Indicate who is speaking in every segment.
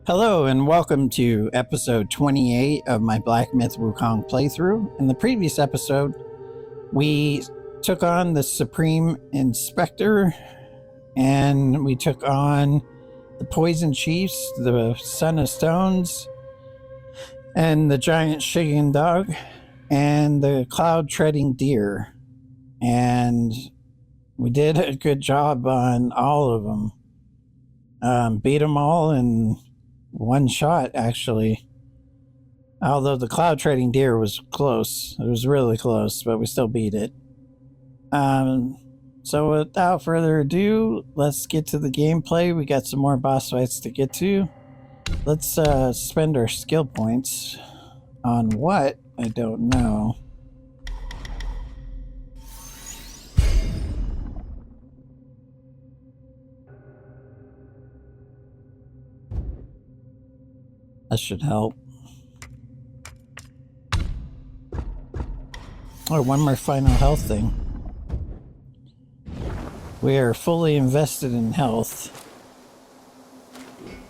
Speaker 1: Hello and welcome to episode 28 of my Black Myth Wukong playthrough. In the previous episode, we took on the Supreme Inspector and we took on the Poison Chiefs, the Son of Stones, and the Giant Shaking Dog, and the Cloud Treading Deer. And we did a good job on all of them. Beat them all in one shot, actually. Although the Cloud Trading Deer was close. It was really close, but we still beat it. So without further ado, let's get to the gameplay. We got some more boss fights to get to. Let's spend our skill points on what? I don't know. That should help. Oh, one more final health thing. We are fully invested in health.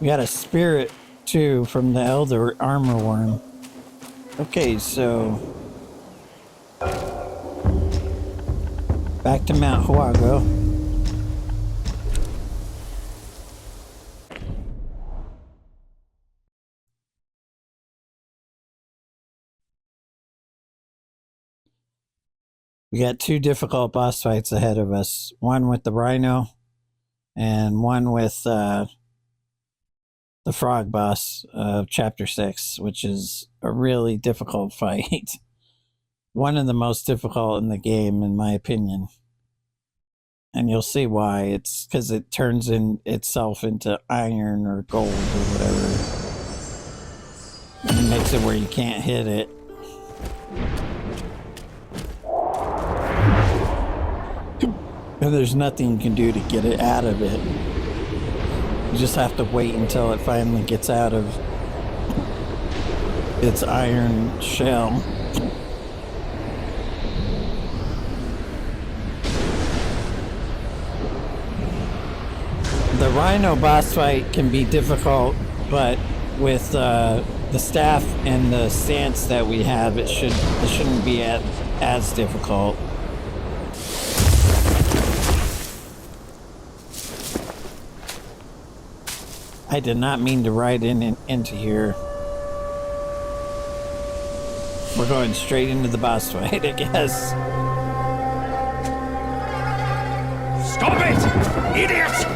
Speaker 1: We got a spirit, too, from the Elder Armor Worm. Okay, so... back to Mount Huago. We got two difficult boss fights ahead of us. One with the Rhino and one with the Frog boss of Chapter 6, which is a really difficult fight. One of the most difficult in the game, in my opinion. And you'll see why. It's because it turns itself into iron or gold or whatever. And it makes it where you can't hit it. And there's nothing you can do to get it out of it. You just have to wait until it finally gets out of its iron shell. The Rhino boss fight can be difficult, but with the staff and the stance that we have, it shouldn't be as difficult. I did not mean to ride into here. We're going straight into the boss fight, I guess.
Speaker 2: Stop it, idiot!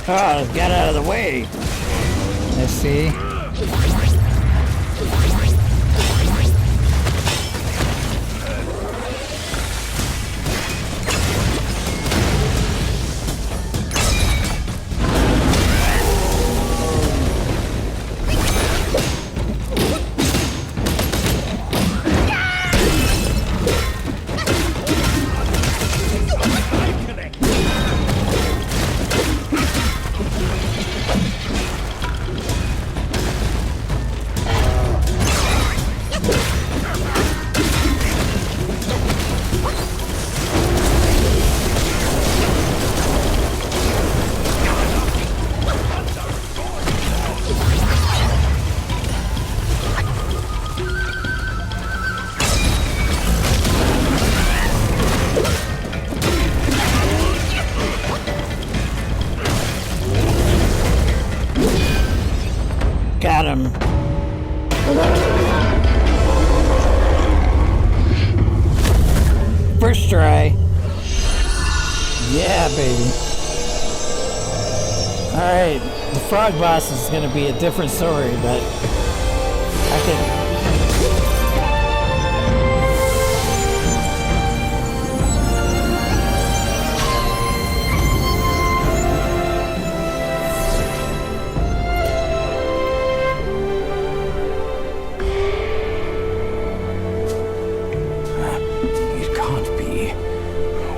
Speaker 1: Oh, get out of the way. Let's see. Got him. First try. Yeah, baby. Alright, the frog boss is gonna be a different story, but I can...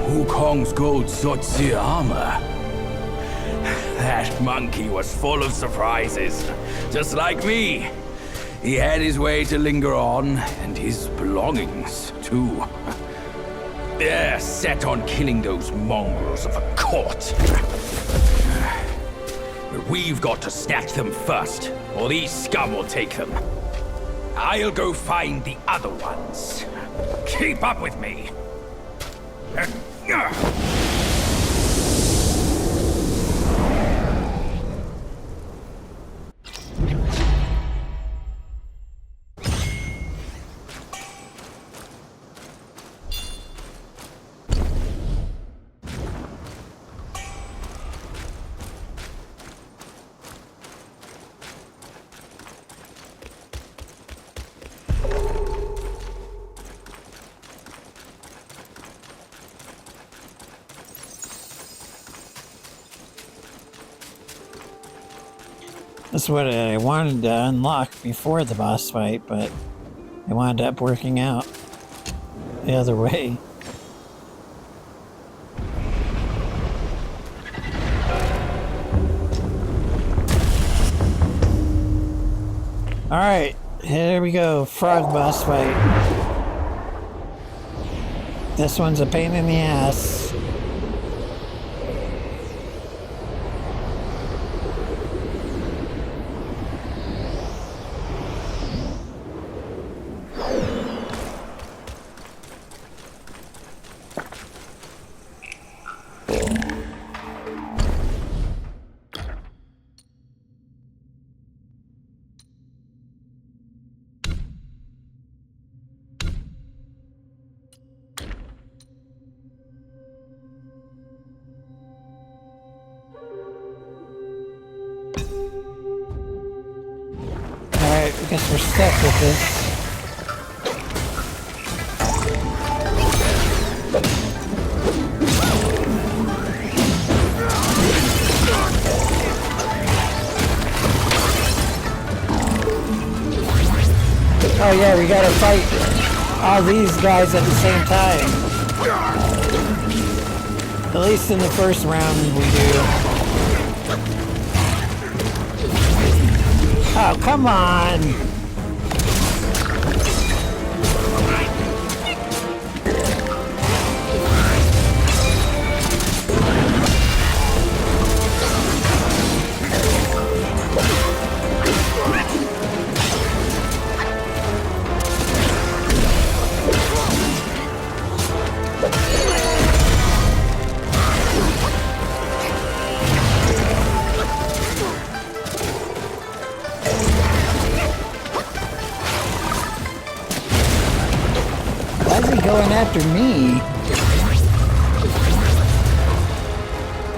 Speaker 2: Wukong's gold Zotzi armor. That monkey was full of surprises, just like me. He had his way to linger on, and his belongings, too. They're set on killing those mongrels of a court. But we've got to snatch them first, or these scum will take them. I'll go find the other ones. Keep up with me.
Speaker 1: That's what I wanted to unlock before the boss fight, but it wound up working out the other way. Alright, here we go. Frog boss fight. This one's a pain in the ass. Alright, I guess we're stuck with this. Oh yeah, we gotta fight all these guys at the same time. At least in the first round we do. Oh, come on! Why is he going after me?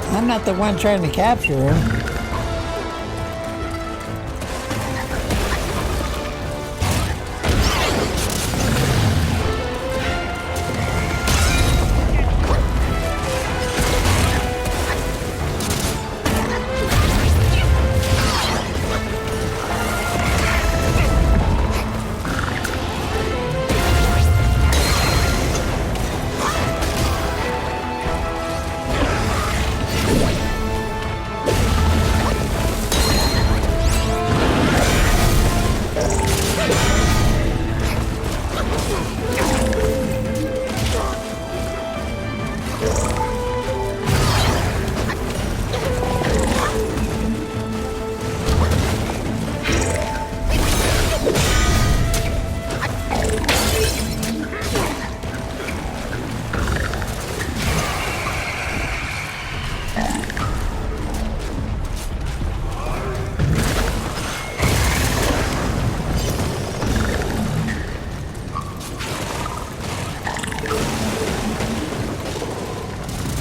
Speaker 1: I'm not the one trying to capture him.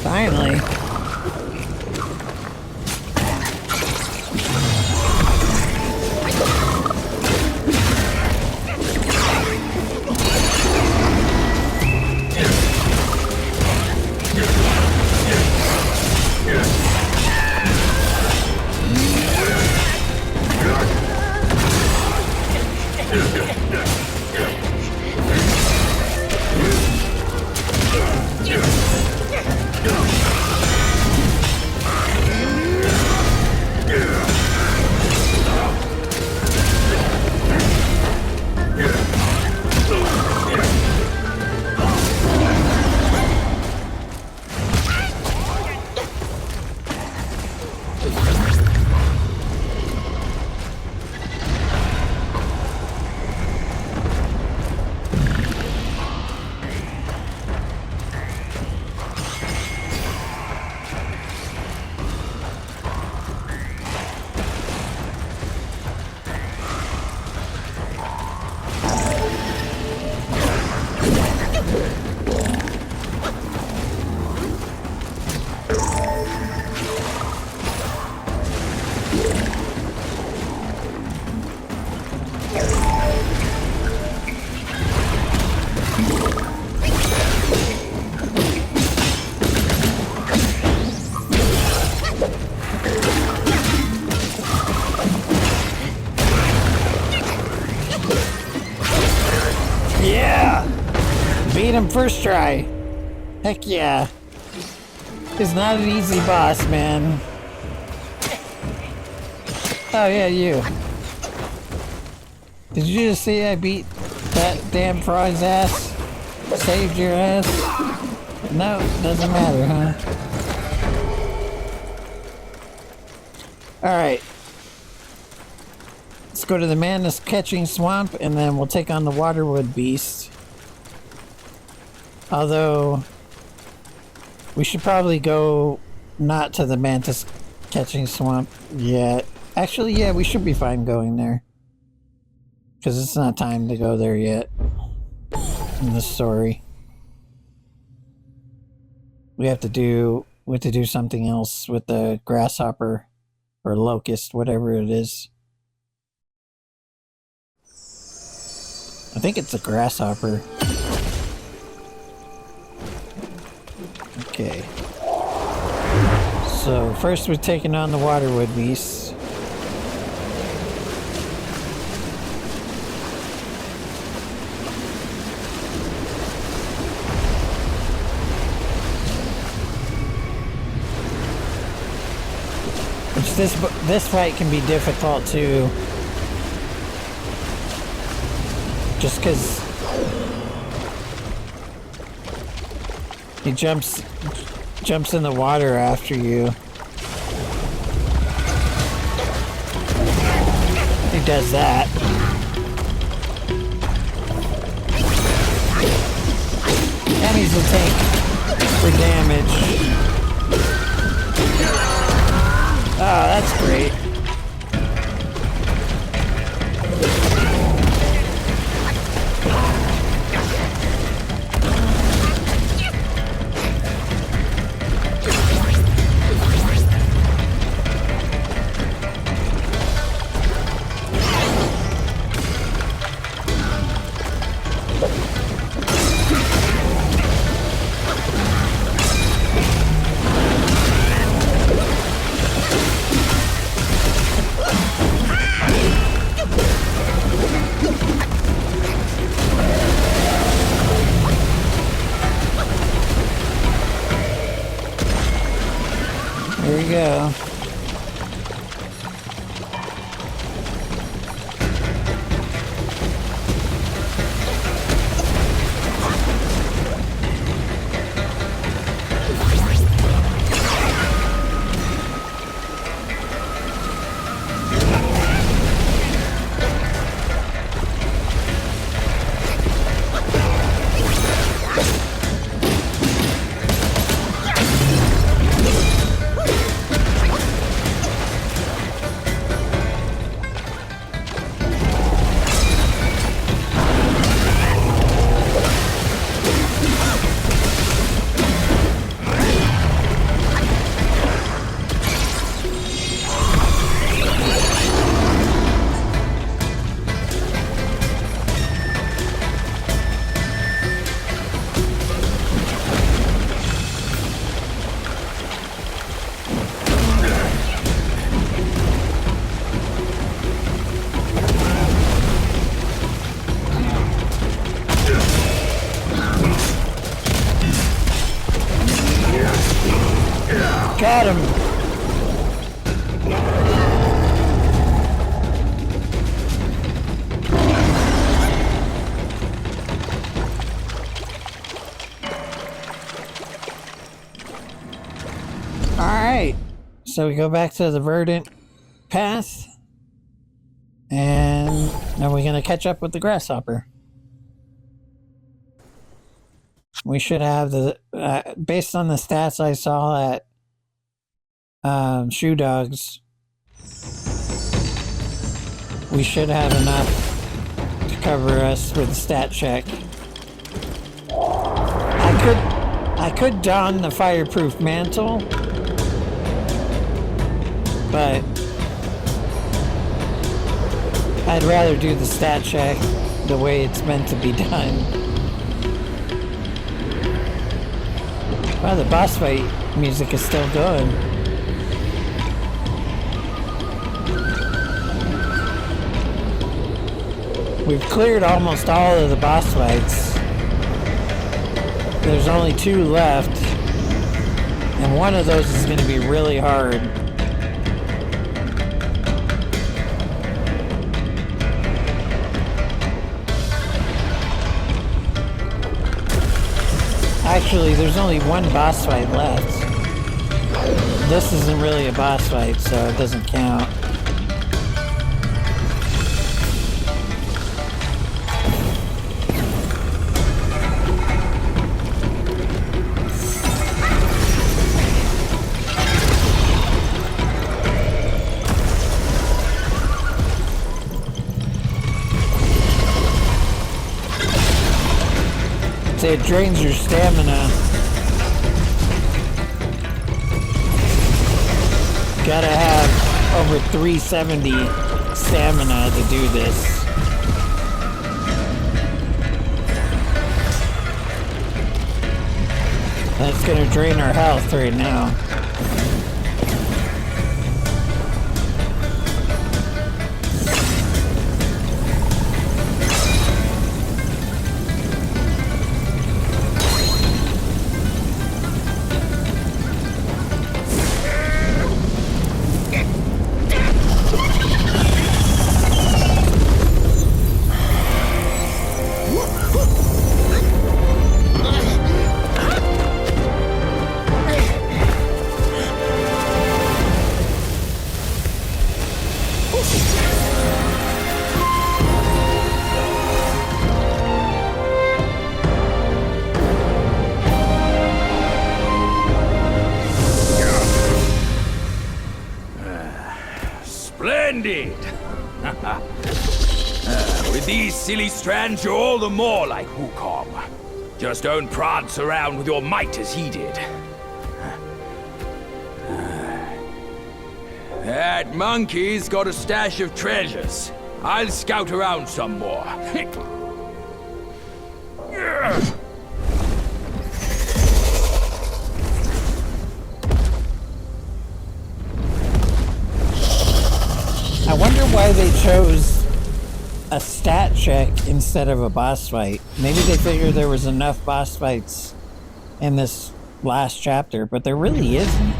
Speaker 1: Finally. Beat him first try. Heck yeah. He's not an easy boss, man. Oh yeah, you. Did you just see I beat that damn frog's ass? Saved your ass? No, doesn't matter, huh? Alright. Let's go to the Mantis catching swamp and then we'll take on the Waterwood beast. Although, we should probably go not to the Mantis catching swamp yet. Actually, yeah, we should be fine going there. Because it's not time to go there yet in the story. We have to do something else with the grasshopper or locust, whatever it is. I think it's a grasshopper. Okay. So first we're taking on the Waterwood beast. Which this fight can be difficult too. Just because he jumps in the water after you. He does that. And he's a tank for damage. Oh, that's great. got him. Alright. So we go back to the verdant path. And now we're going to catch up with the grasshopper. We should have the, based on the stats I saw at Shoe Dogs, we should have enough to cover us with a stat check. I could don the fireproof mantle, but I'd rather do the stat check the way it's meant to be done. Wow, the boss fight music is still going. We've cleared almost all of the boss fights. There's only 2 left, and one of those is going to be really hard. Actually, there's only 1 boss fight left. This isn't really a boss fight, so it doesn't count. It drains your stamina. Gotta have over 370 stamina to do this. That's gonna drain our health right now.
Speaker 2: Splendid! With these silly strands, you're all the more like Wukong. Just don't prance around with your might as he did. That monkey's got a stash of treasures. I'll scout around some more.
Speaker 1: I wonder why they chose a stat check instead of a boss fight. Maybe they figured there was enough boss fights in this last chapter, but there really isn't.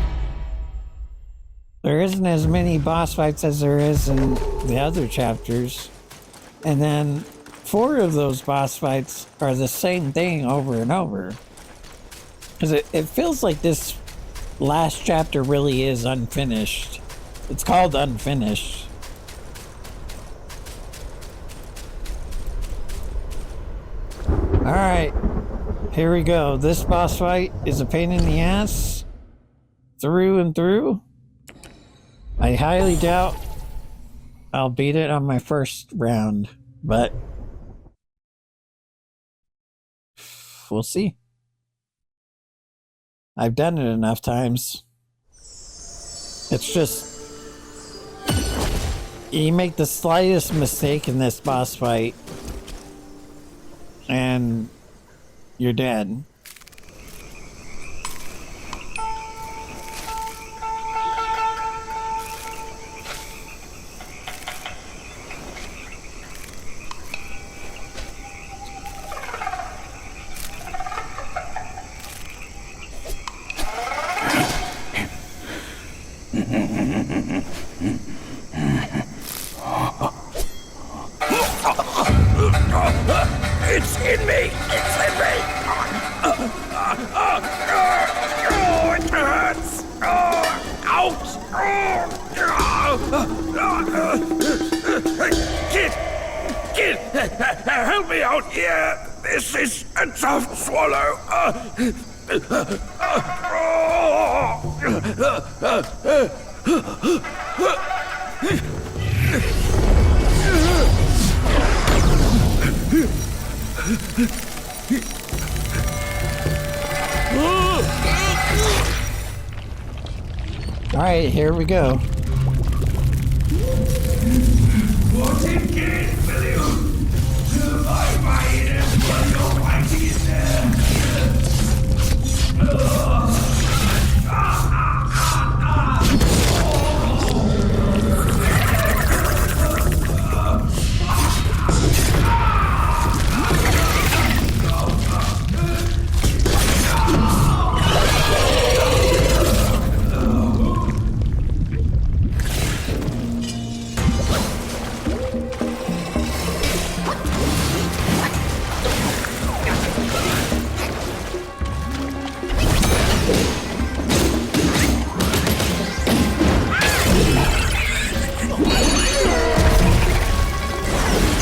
Speaker 1: There isn't as many boss fights as there is in the other chapters. And then 4 of those boss fights are the same thing over and over. Because it feels like this last chapter really is unfinished. It's called Unfinished. Alright, here we go. This boss fight is a pain in the ass. Through and through. I highly doubt I'll beat it on my first round, but we'll see. I've done it enough times. It's just, you make the slightest mistake in this boss fight and you're dead.
Speaker 2: me out here. This is a tough swallow.
Speaker 1: All right, here we go.
Speaker 2: What it can, will you? Survive my enemies while your mighty is there.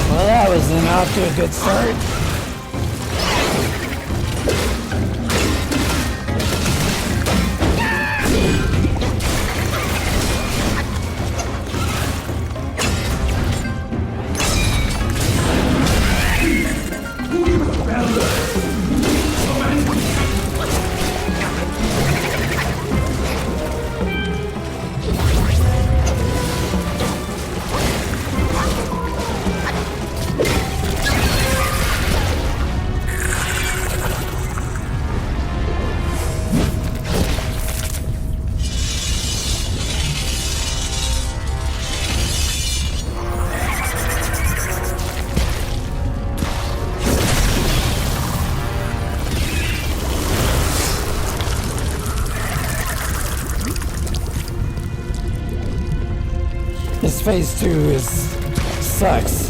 Speaker 1: Well, that was off to a good start. This phase 2 sucks.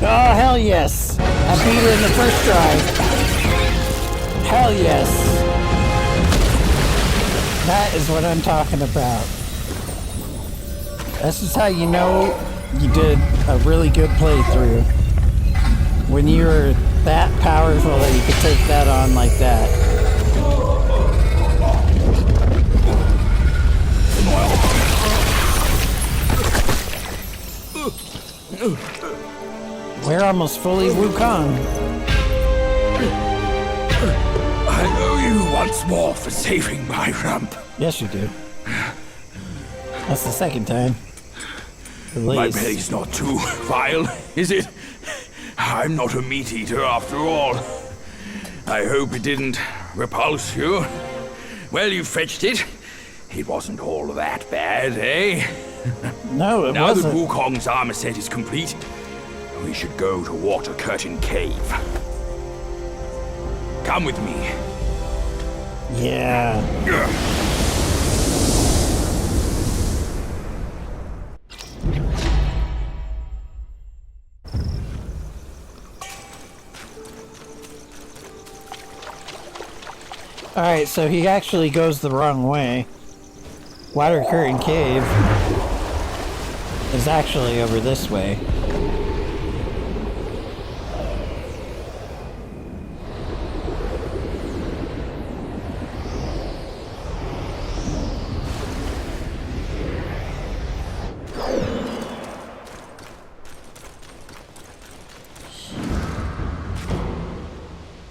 Speaker 1: Oh, hell yes. I beat it in the first try. Hell yes. That is what I'm talking about. This is how you know you did a really good playthrough. When you're that powerful that you can take that on like that. We're almost fully Wukong.
Speaker 2: I owe you once more for saving my rump.
Speaker 1: Yes, you do. That's the second time. At
Speaker 2: My
Speaker 1: least.
Speaker 2: belly's not too vile, is it? I'm not a meat eater after all. I hope it didn't repulse you. Well, you fetched it. It wasn't all that bad, eh?
Speaker 1: No, it
Speaker 2: Now
Speaker 1: wasn't.
Speaker 2: that Wukong's armor set is complete, we should go to Water Curtain Cave. Come with me.
Speaker 1: Yeah. Alright, so he actually goes the wrong way. Water Curtain Cave is actually over this way.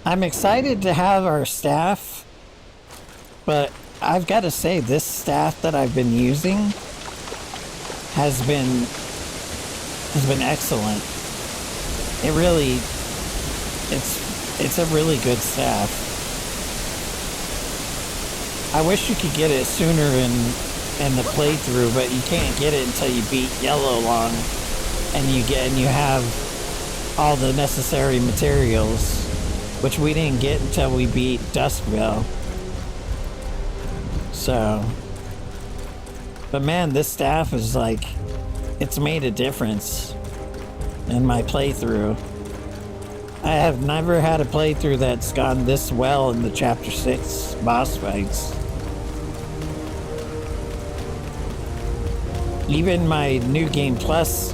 Speaker 1: I'm excited to have our staff, but I've got to say this staff that I've been using has been excellent. It really, it's a really good staff. I wish you could get it sooner in the playthrough, but you can't get it until you beat Yellow Long, and you have all the necessary materials, which we didn't get until we beat Duskville. So, but man, this staff is like, it's made a difference in my playthrough. I have never had a playthrough that's gone this well in the Chapter 6 boss fights. Even my New Game Plus,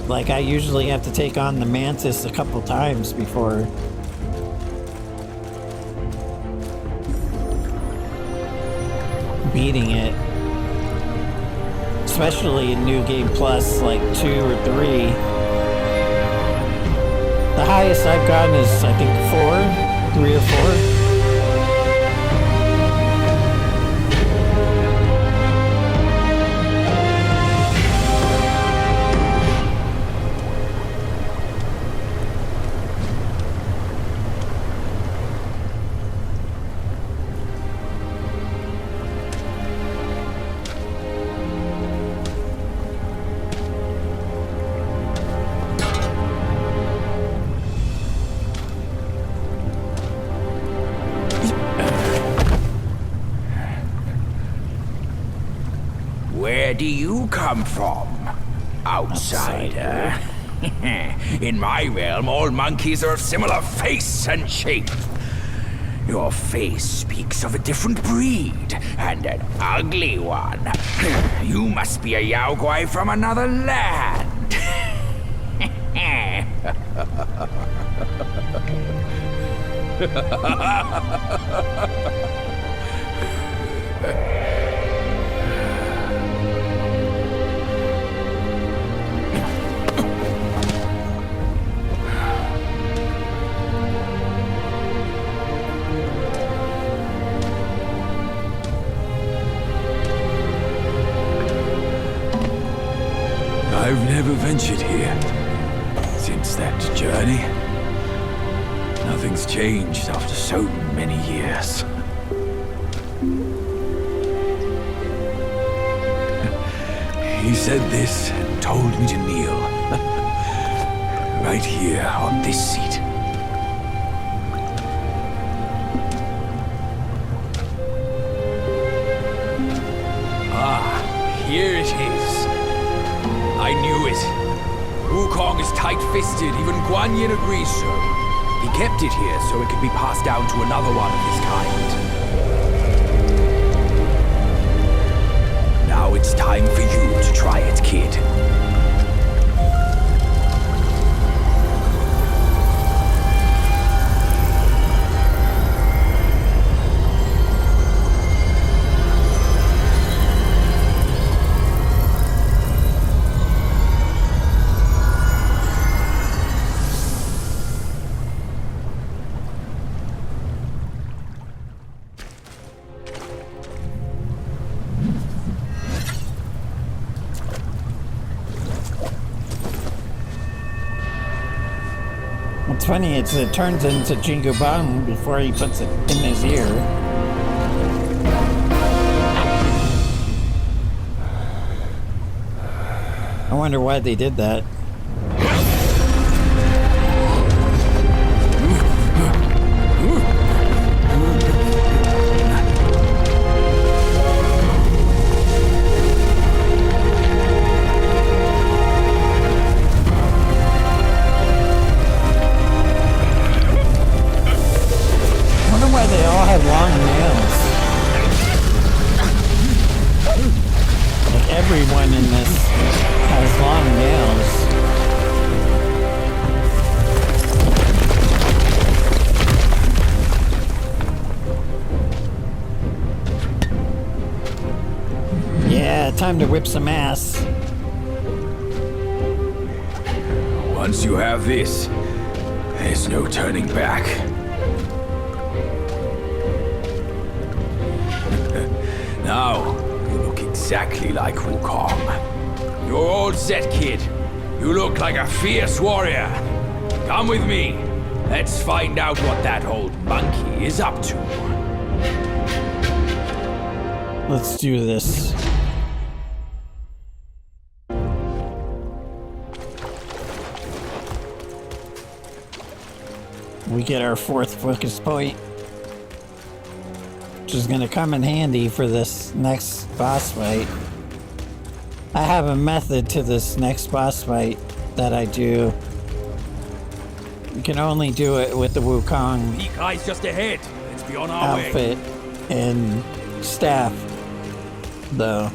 Speaker 1: like I usually have to take on the Mantis a couple times before beating it, especially in New Game Plus, like 2 or 3. The highest I've gotten is, I think, 4, 3 or 4.
Speaker 2: Where do you come from, outsider? In my realm, all monkeys are of similar face and shape. Your face speaks of a different breed, and an ugly one. You must be a Yao Guai from another land.
Speaker 3: I've never ventured here since that journey. Nothing's changed after so many years. He said this and told me to kneel. Right here on this seat.
Speaker 2: Ah, here it is. I knew it. Wukong is tight-fisted, even Guan Yin agrees so. He kept it here so it could be passed down to another one of his kind. Now it's time for you to try it, kid.
Speaker 1: It's funny, it turns into Jingo Bum before he puts it in his ear. I wonder why they did that. They all have long nails. has long nails. Yeah, time to whip some ass.
Speaker 3: Once you have this, there's no turning back. Now, you look exactly like Wukong.
Speaker 2: You're all set, kid. You look like a fierce warrior. Come with me. Let's find out what that old monkey is up to.
Speaker 1: Let's do this. We get our 4th focus point, which is going to come in handy for this next boss fight. I have a method to this next boss fight that I do. You can only do it with the Wukong
Speaker 2: Peak eyes just ahead. Let's be on our way.
Speaker 1: outfit and staff, though.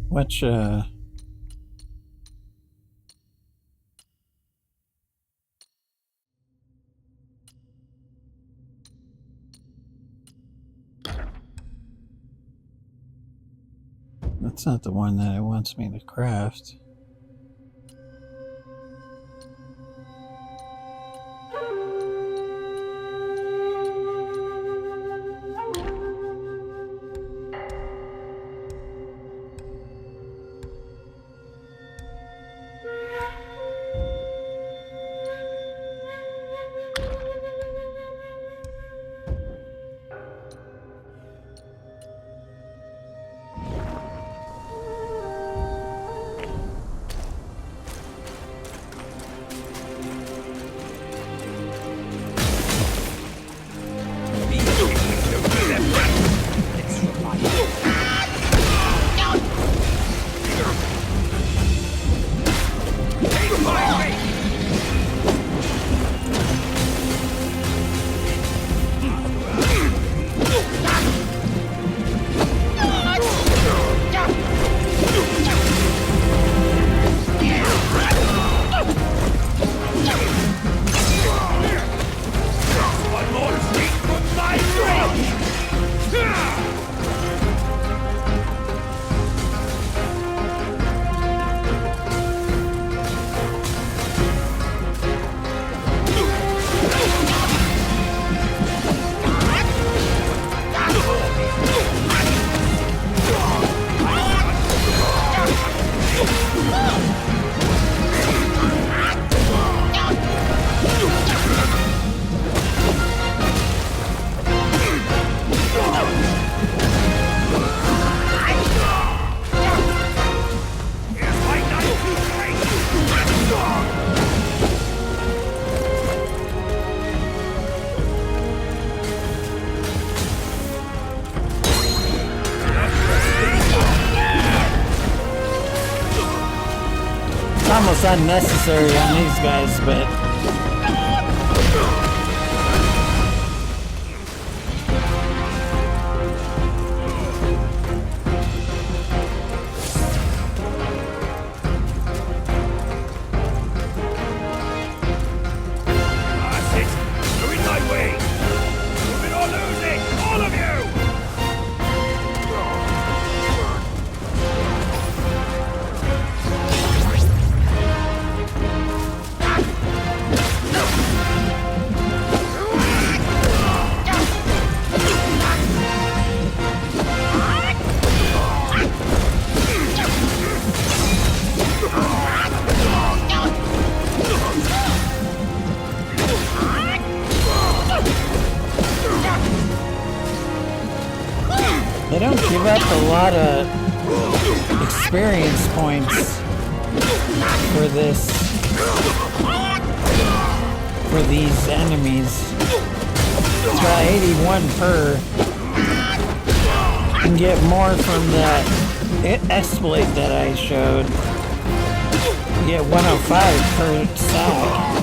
Speaker 1: Which, that's not the one that it wants me to craft. Almost unnecessary on these guys, but
Speaker 2: That's it. You're in my way. Move it or lose it. All of you.
Speaker 1: they don't give up a lot of experience points for this, for these enemies. It's about 81 per. You can get more from that exploit that I showed. get 105 per stack.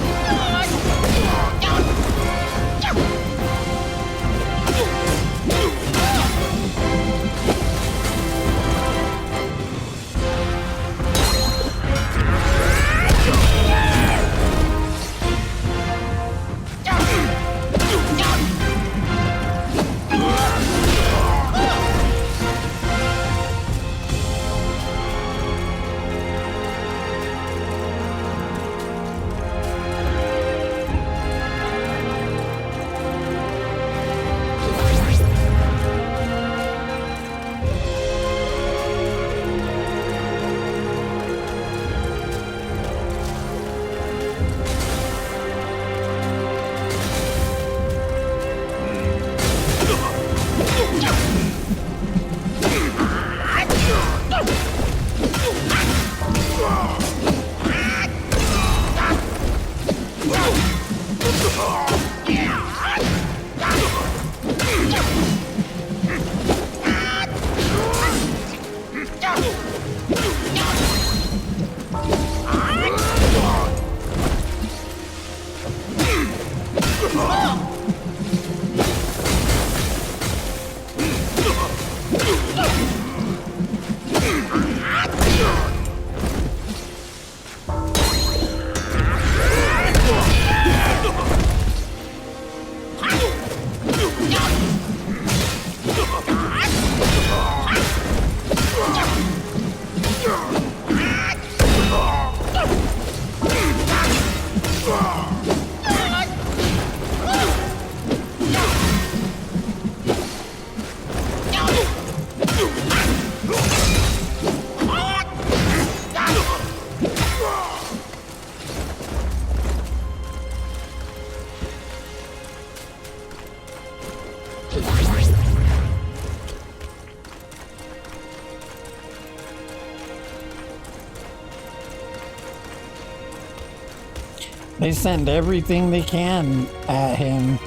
Speaker 1: They send everything they can at him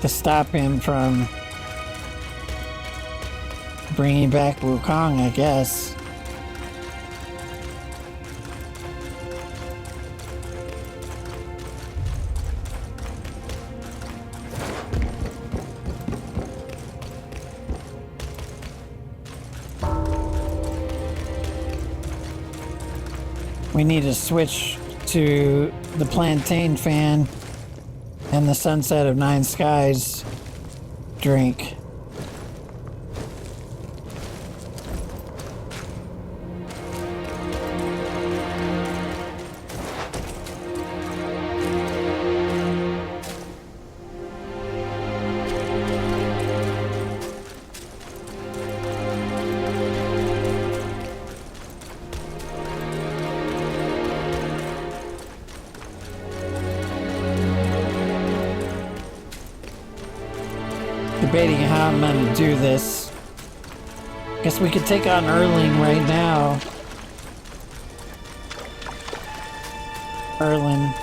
Speaker 1: to stop him from bringing back Wukong, I guess. We need to switch to the Plantain Fan and the Sunset of Nine Skies drink. Debating how I'm gonna do this. Guess we could take on Erlen right now. Erlen.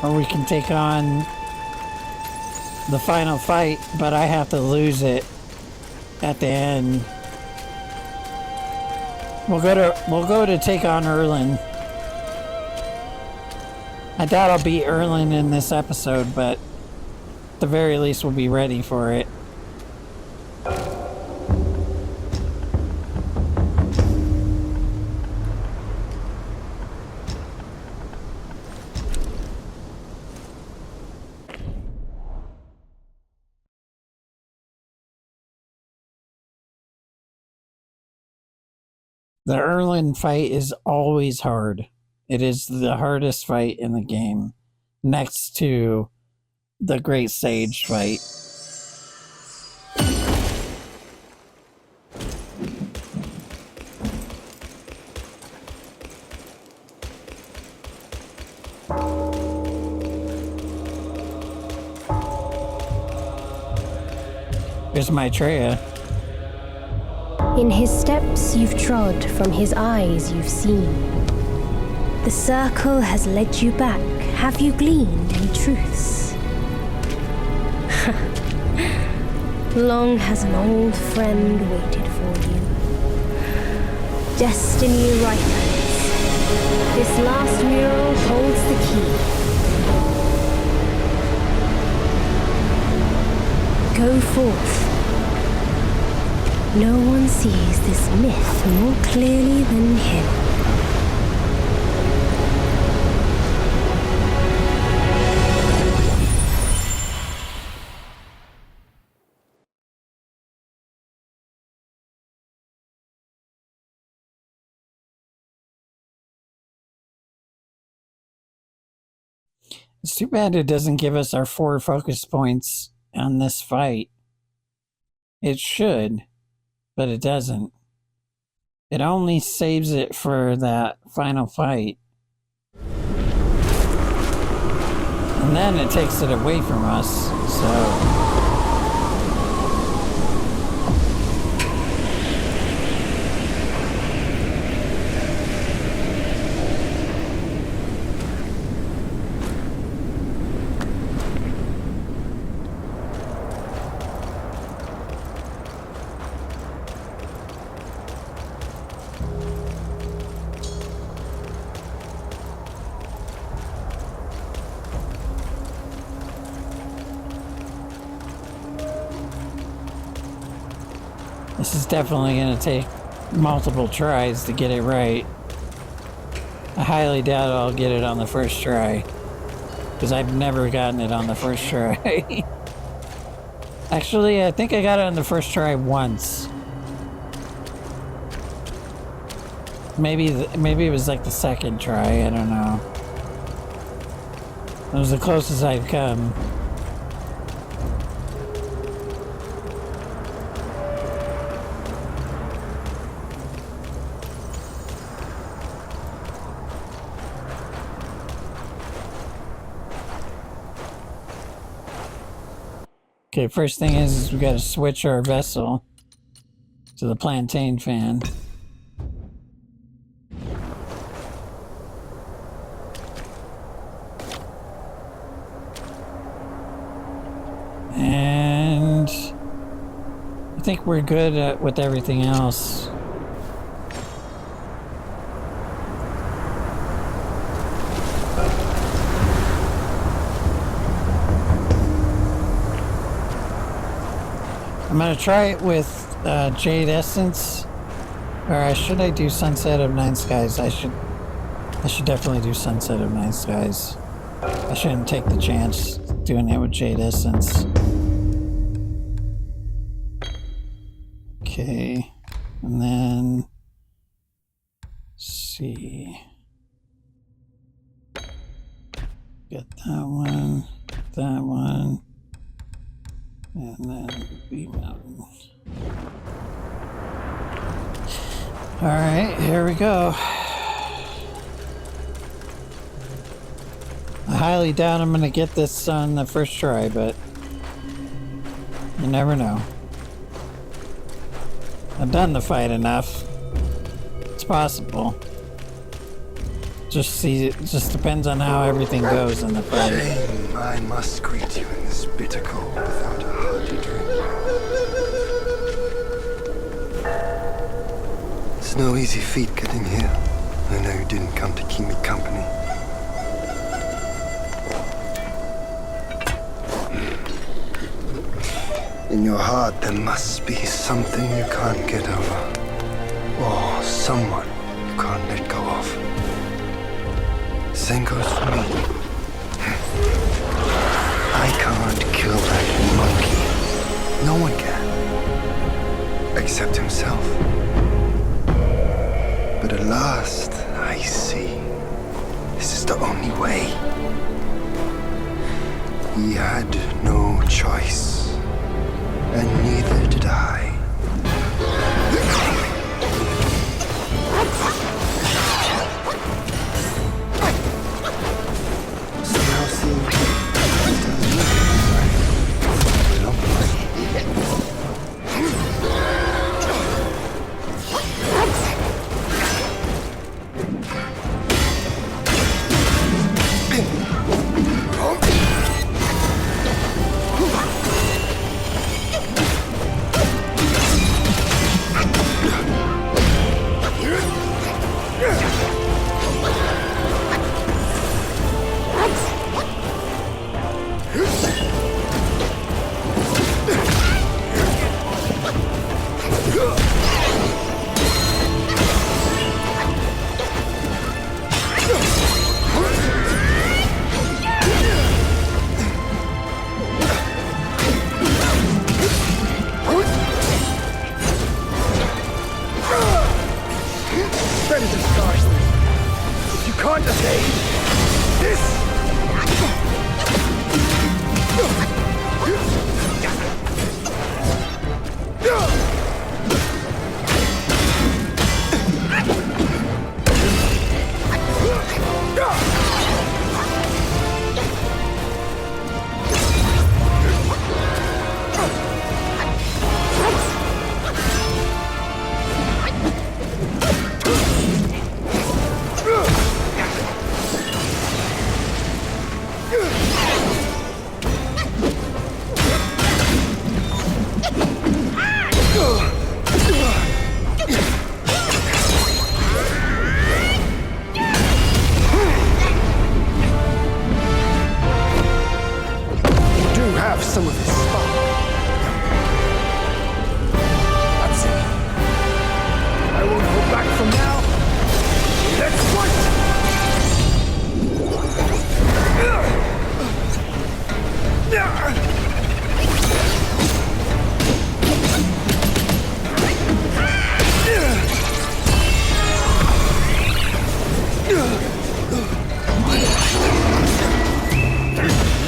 Speaker 1: Or we can take on the final fight, but I have to lose it at the end. We'll go to take on Erlen. I doubt I'll beat Erlen in this episode, but at the very least we'll be ready for it. The Erlen fight is always hard. It is the hardest fight in the game, next to the Great Sage fight. Here's Maitreya.
Speaker 4: In his steps you've trod, from his eyes you've seen. The circle has led you back. Have you gleaned any truths? Long has an old friend waited for you. Destiny ripens. This last mural holds the key. Go forth. No one sees this myth more clearly than him.
Speaker 1: It's too bad it doesn't give us our 4 focus points on this fight. It should, but it doesn't. It only saves it for that final fight. And then it takes it away from us, so... This is definitely going to take multiple tries to get it right. I highly doubt I'll get it on the first try, because I've never gotten it on the first try. Actually, I think I got it on the first try once. Maybe it was like the second try, I don't know. It was the closest I've come. Okay, first thing is we gotta switch our vessel to the plantain fan. And I think we're good with everything else. I'm gonna try it with Jade Essence, or should I do Sunset of Nine Skies? I should definitely do Sunset of Nine Skies. I shouldn't take the chance doing it with Jade Essence. Okay, and then let's see. Get that one, and then B Mountain. Alright, here we go. I highly doubt I'm gonna get this on the first try, but you never know. I've done the fight enough. It's possible. Just depends on how everything goes in the fight.
Speaker 5: Shame I must greet you in this bitter cold without a hearty drink. It's no easy feat getting here. I know you didn't come to keep me company. In your heart, there must be something you can't get over. Or someone you can't let go of. Same goes for me. I can't kill that monkey. No one can. Except himself. But at last, I see. This is the only way. He had no choice. And neither did I. So now see, can't evade this! Some of his spark. That's it. I won't hold back from now. Let's fight!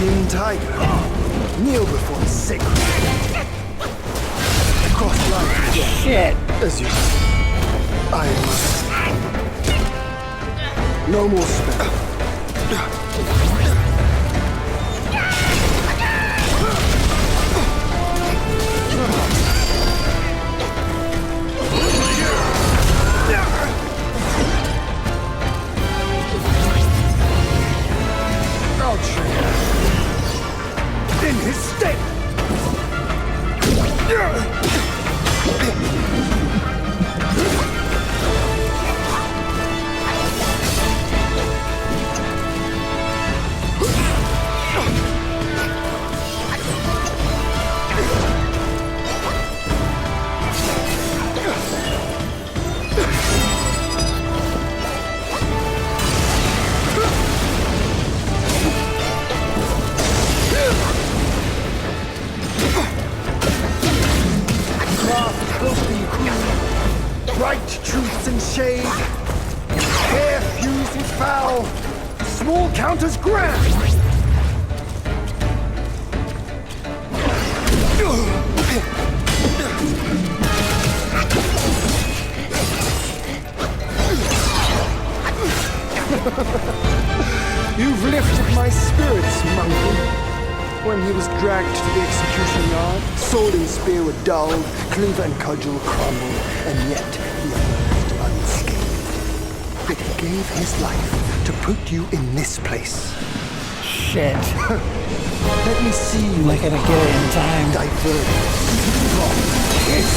Speaker 5: Mean tiger. Kneel before the sacred. Cross line.
Speaker 1: Shit.
Speaker 5: As you say, I must. No more spell. I'll train. In his state! Bright truths and shade, hair fused with foul, small counters grand. You've lifted my spirits, monkey. When he was dragged to the execution yard, sword and spear were dulled, cleaver and cudgel crumbled, and yet he emerged unscathed. But he gave his life to put you in this place.
Speaker 1: Shit.
Speaker 5: Let me see you
Speaker 1: Not gonna get it in time.
Speaker 5: diverted from his.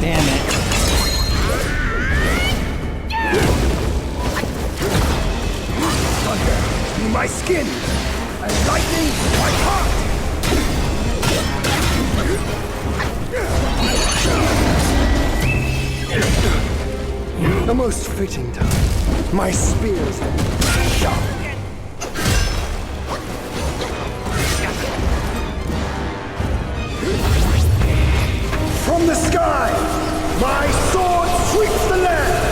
Speaker 1: Damn it.
Speaker 5: Thunder be my skin, and lightning my heart. A most fitting time. My spears are sharp. From the sky, my sword sweeps the land.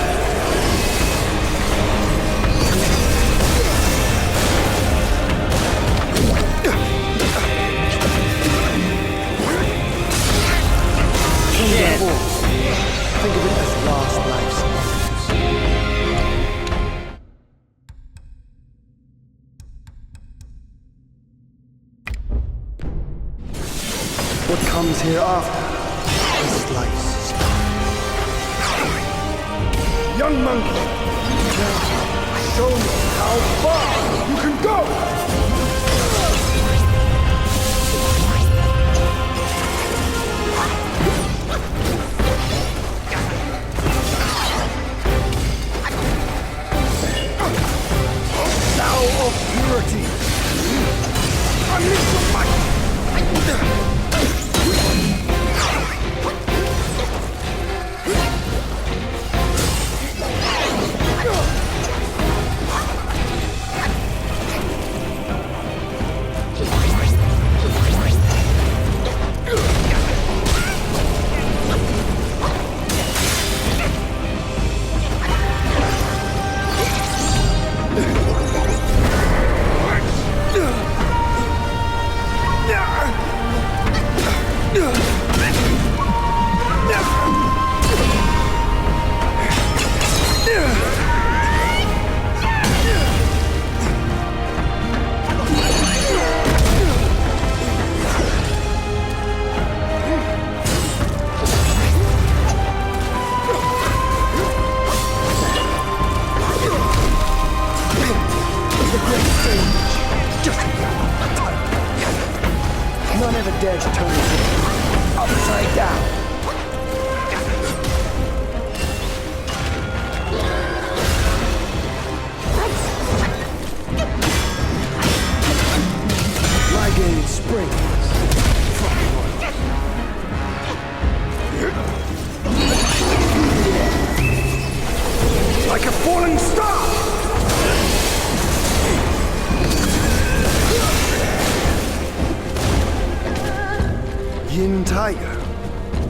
Speaker 5: Think of it as last life sentences. What comes hereafter is life's story. Young monkey, now show me how far you can go! Of purity. Unleash your might.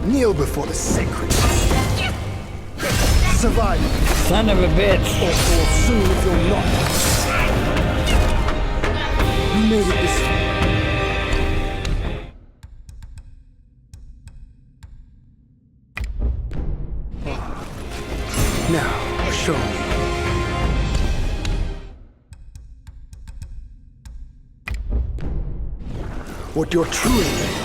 Speaker 5: Kneel before the sacred. Survive.
Speaker 1: Son of a bitch.
Speaker 5: Or fall soon if you're not. You made it this far. Now, show me. What you're truly made of.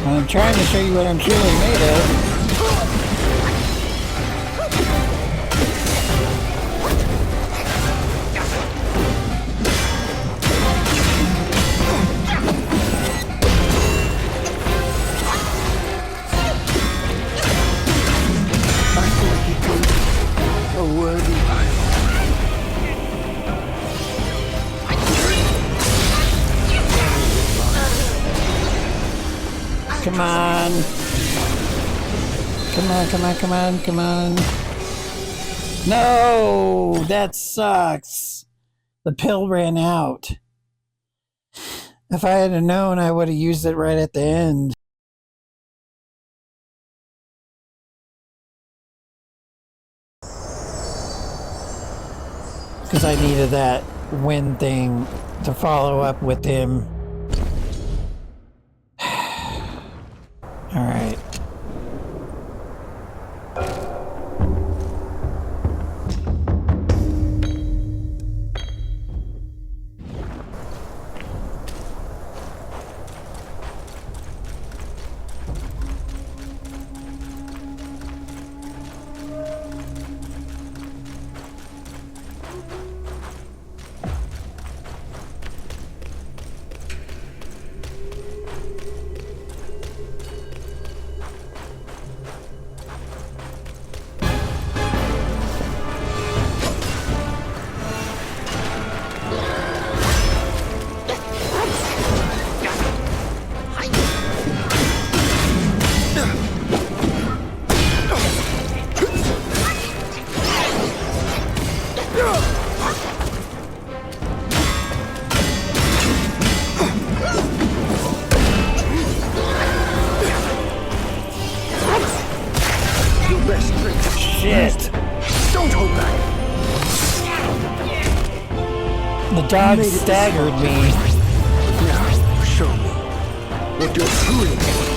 Speaker 1: I'm trying to show you what I'm truly made of. Come on. Come on, come on, come on, come on. No, that sucks. The pill ran out. If I had known, I would have used it right at the end. Because I needed that win thing to follow up with him. All right. Shit.
Speaker 5: Don't hold back.
Speaker 1: The dog staggered me.
Speaker 5: Now, show me what you're truly made of.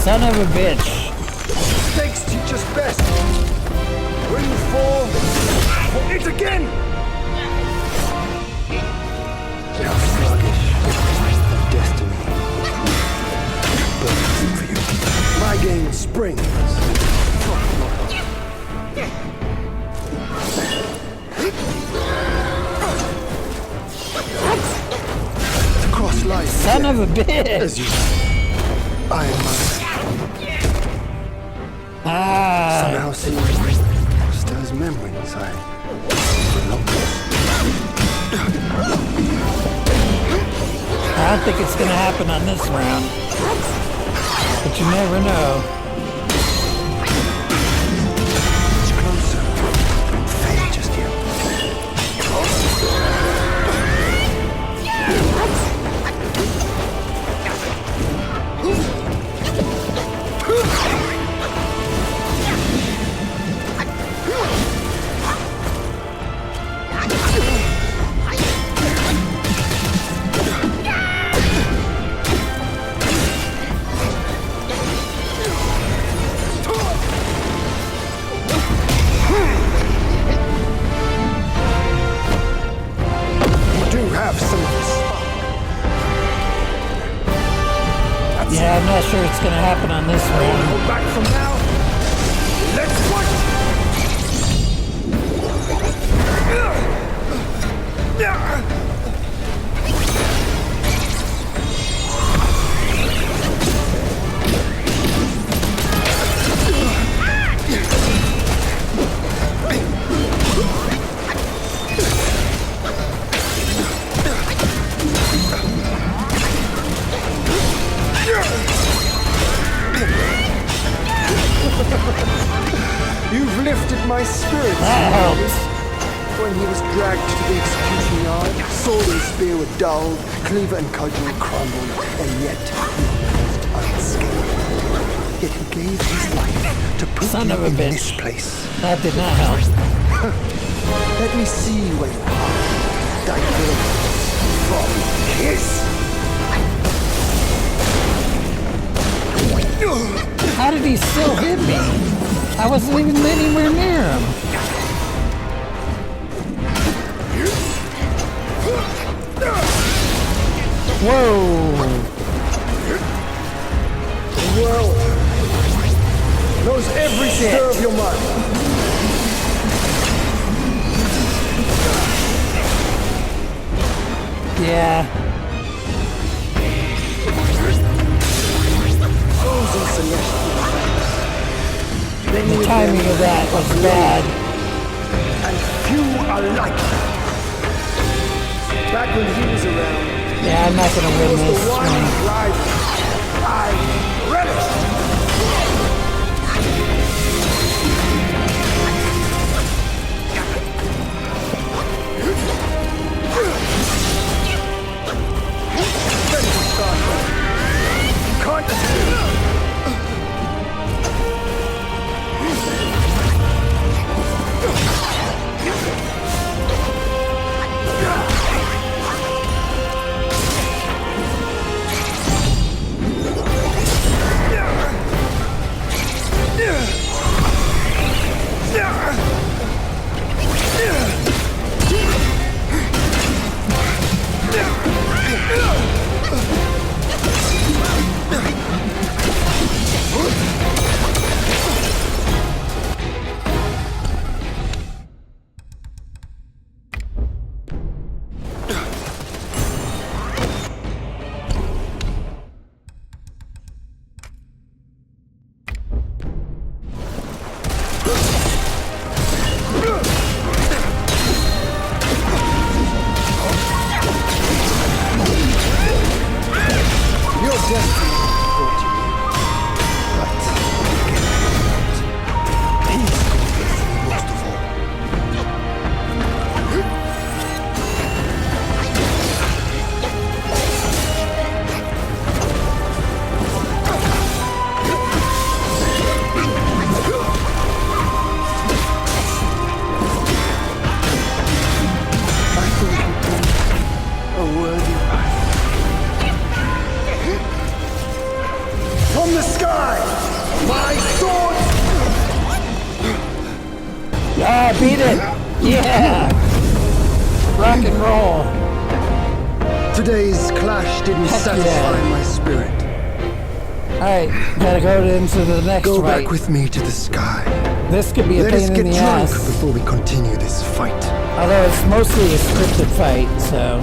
Speaker 1: Son of a bitch.
Speaker 5: Mistakes teach us best. When you fall, it's again. Now sluggish of destiny. Burning for you. My game springs. To cross life.
Speaker 1: Son of a bitch.
Speaker 5: As you, I am mine. Somehow seeing stirs memories I
Speaker 1: don't think it's gonna happen on this round, but you never know.
Speaker 5: It's closer. Don't fade just yet.
Speaker 1: not sure it's gonna happen on this one.
Speaker 5: Hold back from now. Let's fight! You've lifted my spirits.
Speaker 1: That helps.
Speaker 5: When he was dragged to the execution yard, sword and spear were dulled, cleaver and cudgel crumbled, and yet he emerged unscathed. Yet he gave his life to put
Speaker 1: Son
Speaker 5: you
Speaker 1: of a
Speaker 5: in
Speaker 1: bitch.
Speaker 5: this place.
Speaker 1: That did not help.
Speaker 5: Let me see where you hide thy blood from his.
Speaker 1: How did he still hit me? I wasn't even anywhere near him. Whoa!
Speaker 5: The world knows every stir of your mind.
Speaker 1: Yeah.
Speaker 5: Frozen celestial effects.
Speaker 1: The timing of that was bad.
Speaker 5: And few are like him. Back when he was around,
Speaker 1: Yeah, I'm not gonna
Speaker 5: he
Speaker 1: win
Speaker 5: was
Speaker 1: this
Speaker 5: the one
Speaker 1: one.
Speaker 5: rival I relished.
Speaker 1: Ah, beat it! Yeah! Rock and roll.
Speaker 5: Today's clash didn't
Speaker 1: Heck
Speaker 5: satisfy
Speaker 1: yeah.
Speaker 5: my spirit.
Speaker 1: Alright, gotta go into the next
Speaker 5: Go
Speaker 1: fight.
Speaker 5: back with me to the sky.
Speaker 1: This could be a
Speaker 5: Let us
Speaker 1: pain
Speaker 5: get
Speaker 1: in the
Speaker 5: drunk
Speaker 1: ass.
Speaker 5: before we continue this fight.
Speaker 1: Although it's mostly a scripted fight, so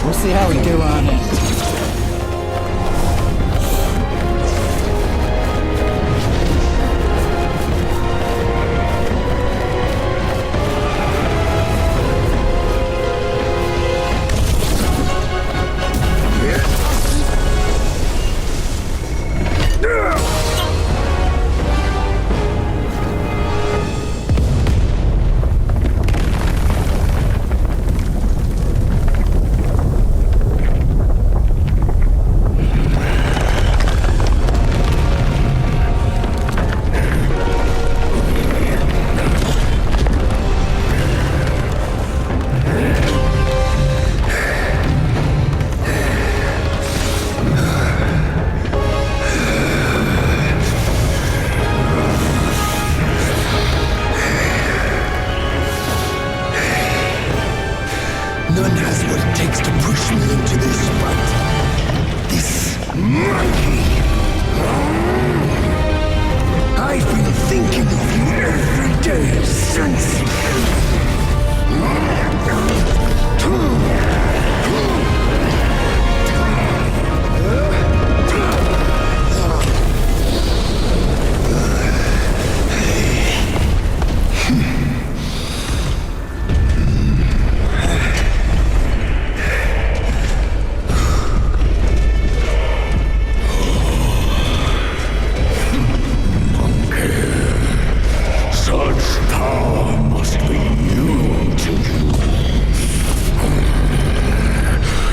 Speaker 1: we'll see how we do on it.
Speaker 5: None has what it takes to push me into this fight.
Speaker 3: face, monkey! I've been thinking of you every day since. Such power must be new to you.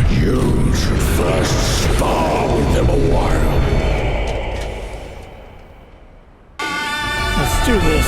Speaker 3: You should first spar with them a while.
Speaker 1: Let's do this.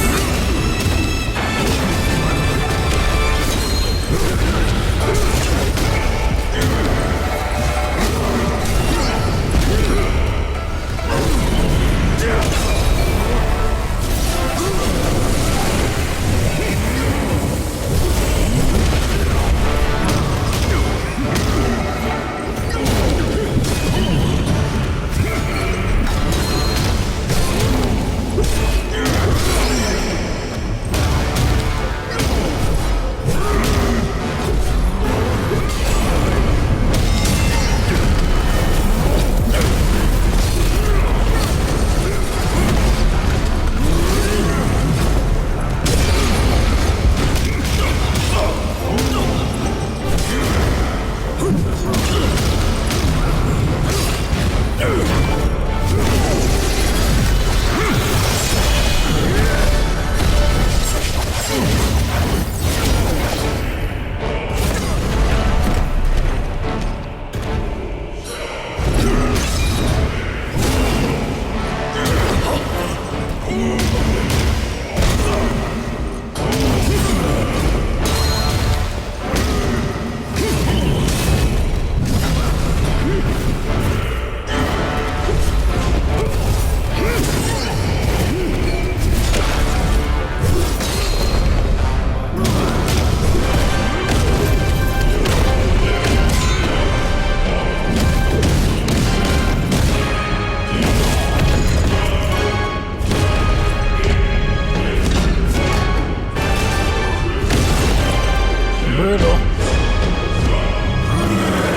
Speaker 1: Brutal.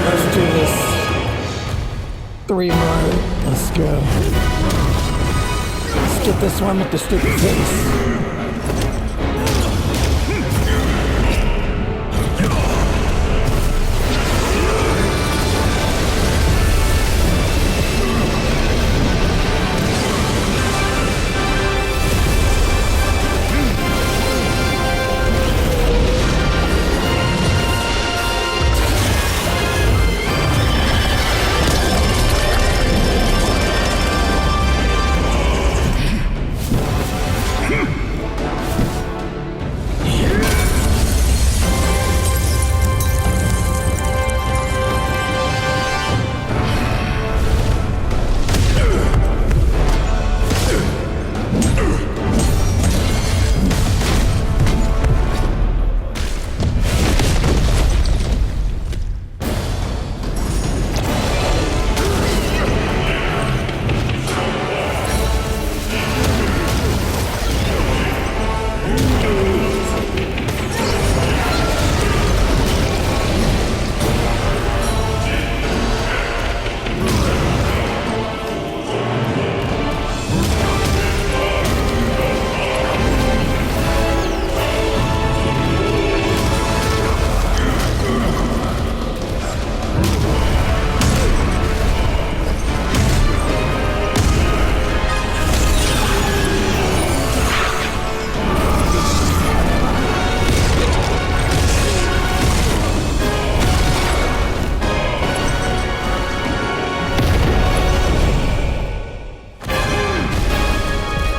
Speaker 1: Let's do this. 3 more. Let's go. Let's get this one with the stupid face.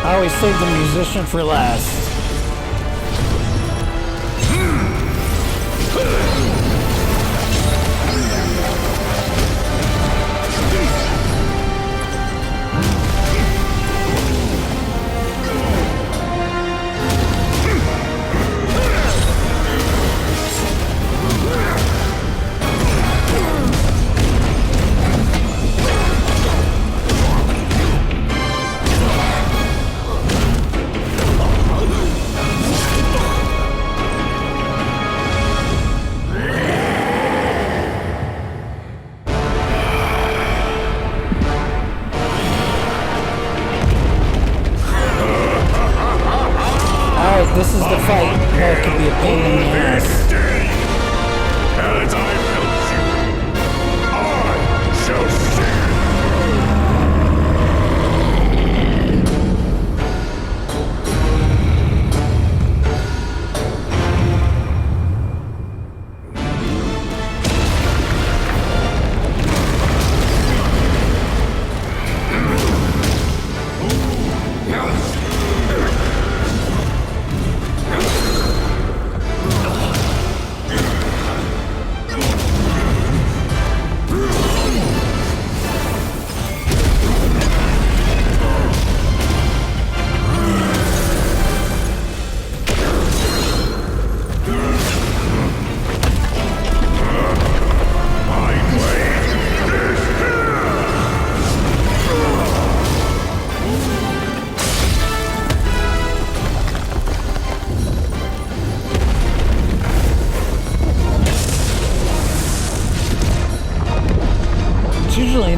Speaker 1: I always save the musician for last.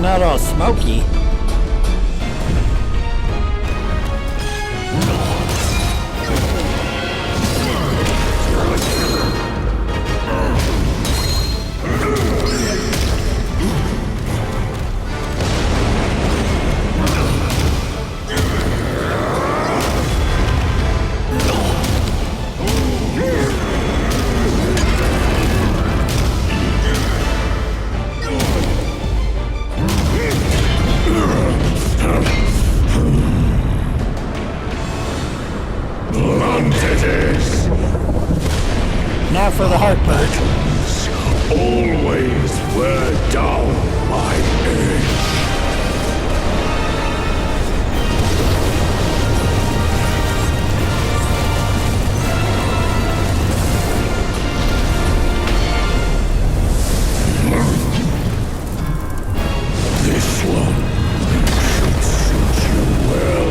Speaker 1: not all smoky. Now for the hard part.
Speaker 3: Always were down my edge. This one should suit you well.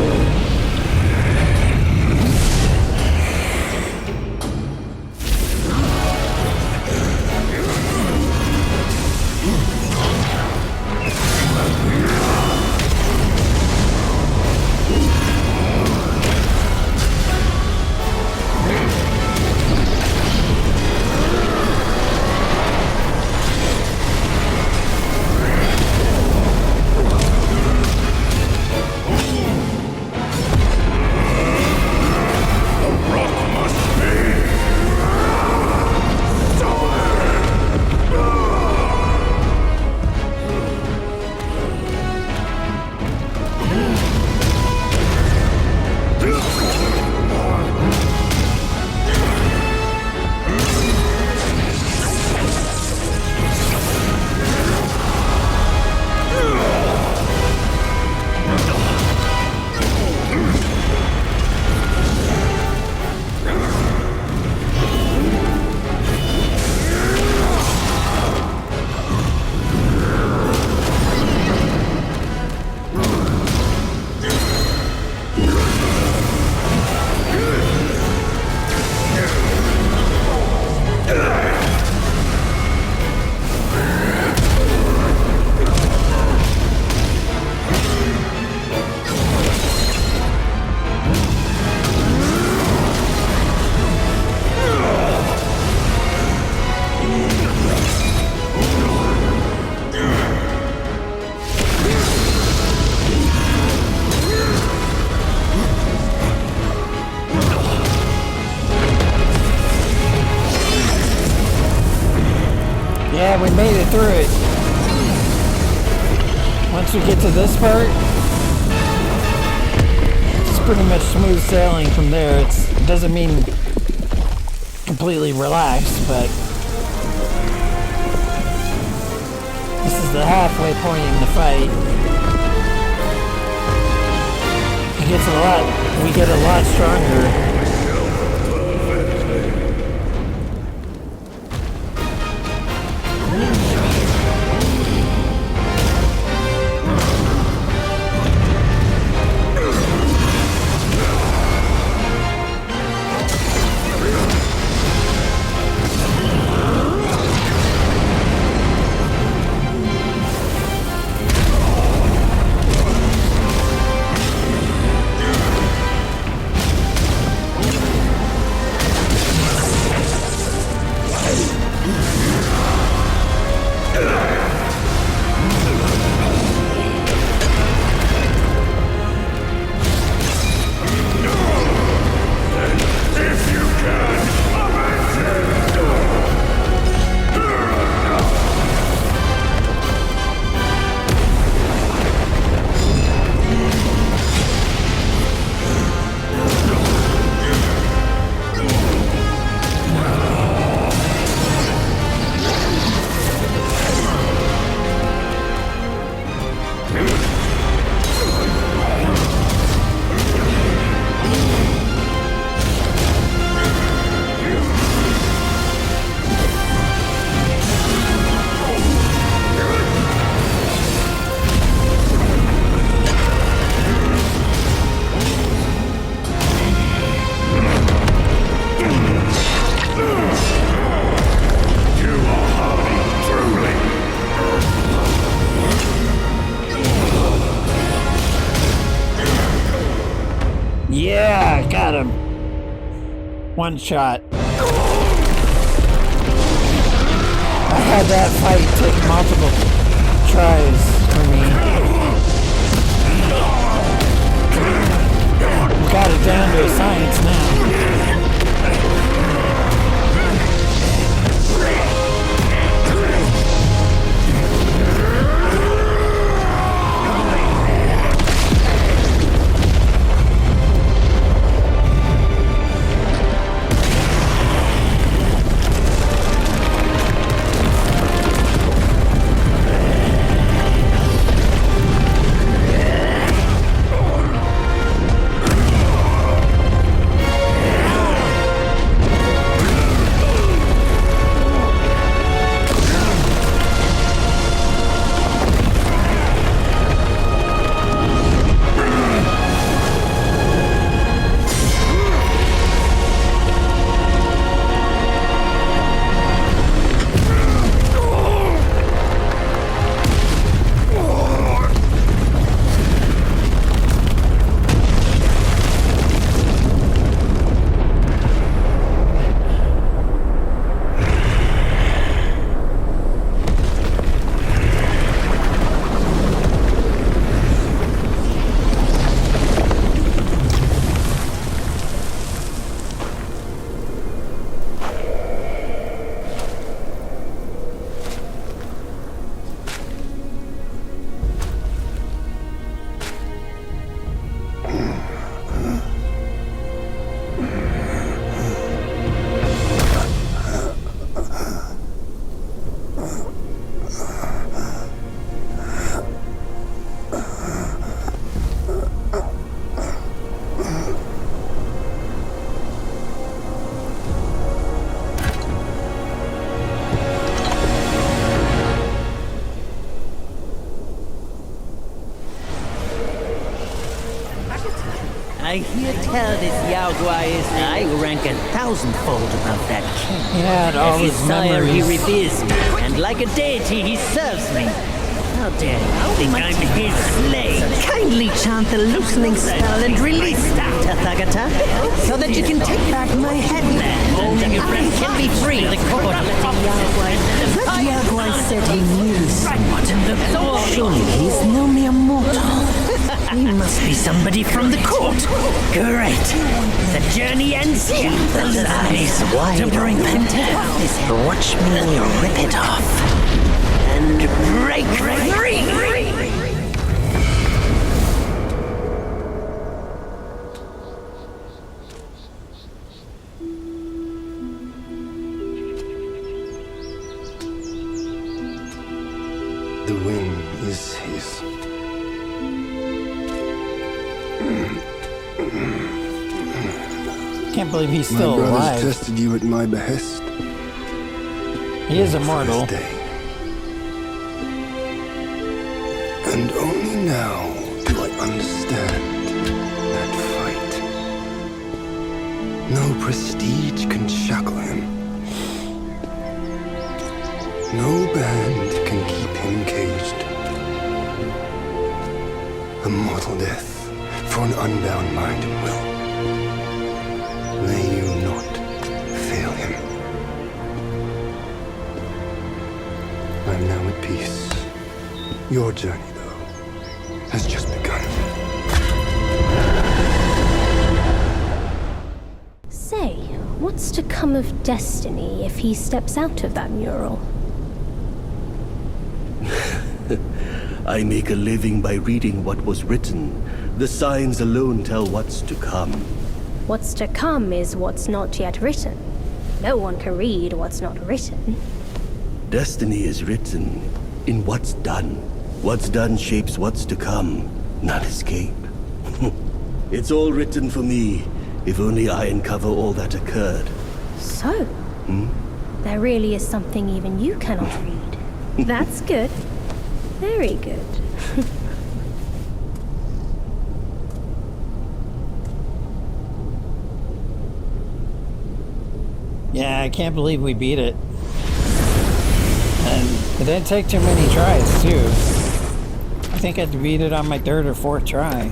Speaker 1: Yeah, we made it through it. Once we get to this part, it's pretty much smooth sailing from there. It doesn't mean completely relaxed, but this is the halfway point in the fight. We get a lot stronger. One shot. I had that fight take multiple tries for me. We got it down to a science now.
Speaker 6: I hear tell this Yao Guai is I rank 1,000-fold above that king.
Speaker 1: He had all
Speaker 6: As his
Speaker 1: his
Speaker 6: sire, he
Speaker 1: memories.
Speaker 6: reveres me, and like a deity, he serves me. How dare you think I'm his slave? Kindly chant the loosening spell and release Tathagata, so that you can take back my headland, and I can be free. The court that Yao Guai said he knew someone. Surely he's no mere mortal. He must be somebody from the court. Great. The journey ends here. The eyes wide to bring them down. Watch me rip it off and break free.
Speaker 5: The win is his.
Speaker 1: Can't believe he's
Speaker 5: My
Speaker 1: still
Speaker 5: brothers
Speaker 1: alive.
Speaker 5: tested you at my behest.
Speaker 1: He is immortal.
Speaker 5: First day. And only now do I understand that fight. No prestige can shackle him. No band can keep him caged. A mortal death for an unbound mind and will. May you not fail him. I'm now at peace. Your journey, though, has just begun.
Speaker 4: Say, what's to come of Destiny if he steps out of that mural?
Speaker 7: I make a living by reading what was written. The signs alone tell what's to come.
Speaker 4: What's to come is what's not yet written. No one can read what's not written.
Speaker 7: Destiny is written in what's done. What's done shapes what's to come, not escape. It's all written for me, if only I uncover all that occurred.
Speaker 4: So, there really is something even you cannot read. That's good. Very good.
Speaker 1: Yeah, I can't believe we beat it. And it didn't take too many tries, too. I think I beat it on my 3rd or 4th try.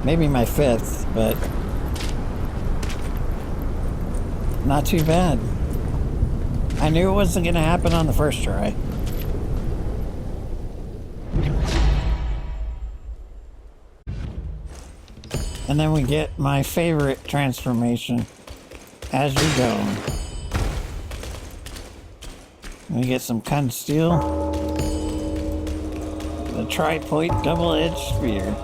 Speaker 1: Maybe my 5th, but Not too bad. I knew it wasn't going to happen on the first try. And then we get my favorite transformation as we go. We get some cun steel. The tri-point double-edged spear.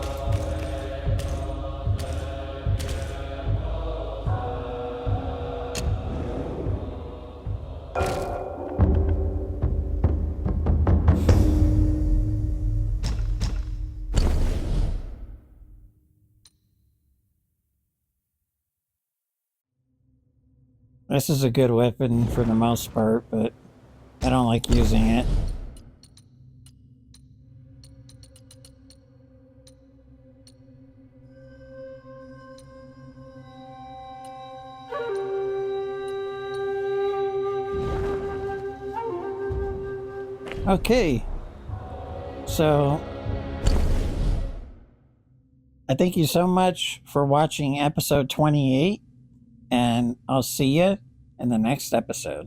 Speaker 1: This is a good weapon for the most part, but I don't like using it. Okay, so I thank you so much for watching episode 28, and I'll see you in the next episode.